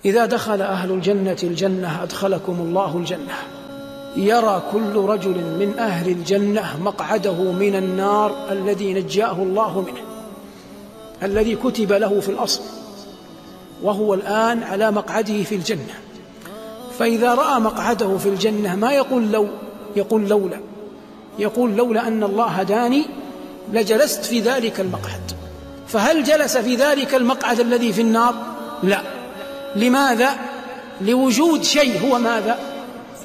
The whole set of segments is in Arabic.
إذا دخل أهل الجنة الجنة أدخلكم الله الجنة. يرى كل رجل من أهل الجنة مقعده من النار الذي نجاه الله منه، الذي كتب له في الأصل، وهو الآن على مقعده في الجنة. فإذا رأى مقعده في الجنة ما يقول لو، يقول لولا أن الله هداني لجلست في ذلك المقعد. فهل جلس في ذلك المقعد الذي في النار؟ لا. لماذا؟ لوجود شيء هو ماذا؟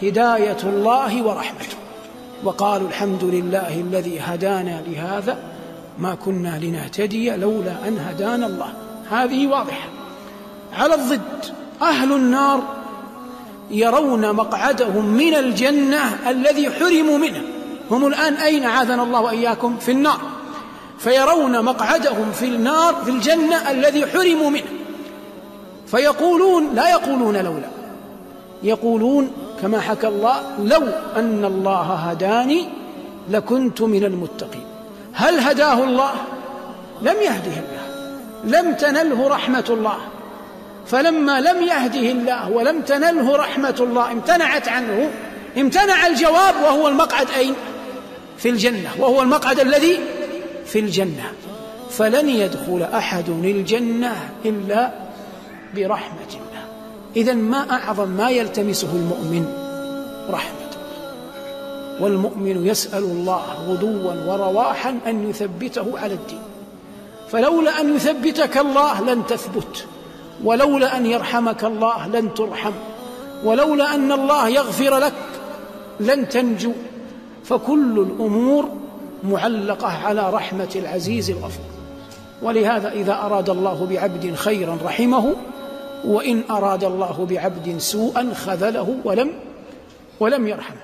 هداية الله ورحمته. وقالوا الحمد لله الذي هدانا لهذا ما كنا لنهتدي لولا أن هدانا الله. هذه واضحة. على الضد أهل النار يرون مقعدهم من الجنة الذي حرموا منه. هم الآن أين؟ عاذنا الله وإياكم في النار. فيرون مقعدهم في النار في الجنة الذي حرموا منه، فيقولون، لا يقولون لولا، يقولون كما حكى الله لو أن الله هداني لكنت من المتقين. هل هداه الله؟ لم يهده الله، لم تنله رحمة الله. فلما لم يهده الله ولم تنله رحمة الله امتنعت عنه، امتنع الجواب، وهو المقعد أين؟ في الجنة، وهو المقعد الذي في الجنة. فلن يدخل أحد الجنة إلا برحمة الله. إذن ما أعظم ما يلتمسه المؤمن؟ رحمة الله. والمؤمن يسأل الله غدوا ورواحا أن يثبته على الدين. فلولا أن يثبتك الله لن تثبت، ولولا أن يرحمك الله لن ترحم، ولولا أن الله يغفر لك لن تنجو. فكل الأمور معلقة على رحمة العزيز الغفور. ولهذا إذا أراد الله بعبد خيرا رحمه، وإن أراد الله بعبد سوءا خذله ولم يرحمه.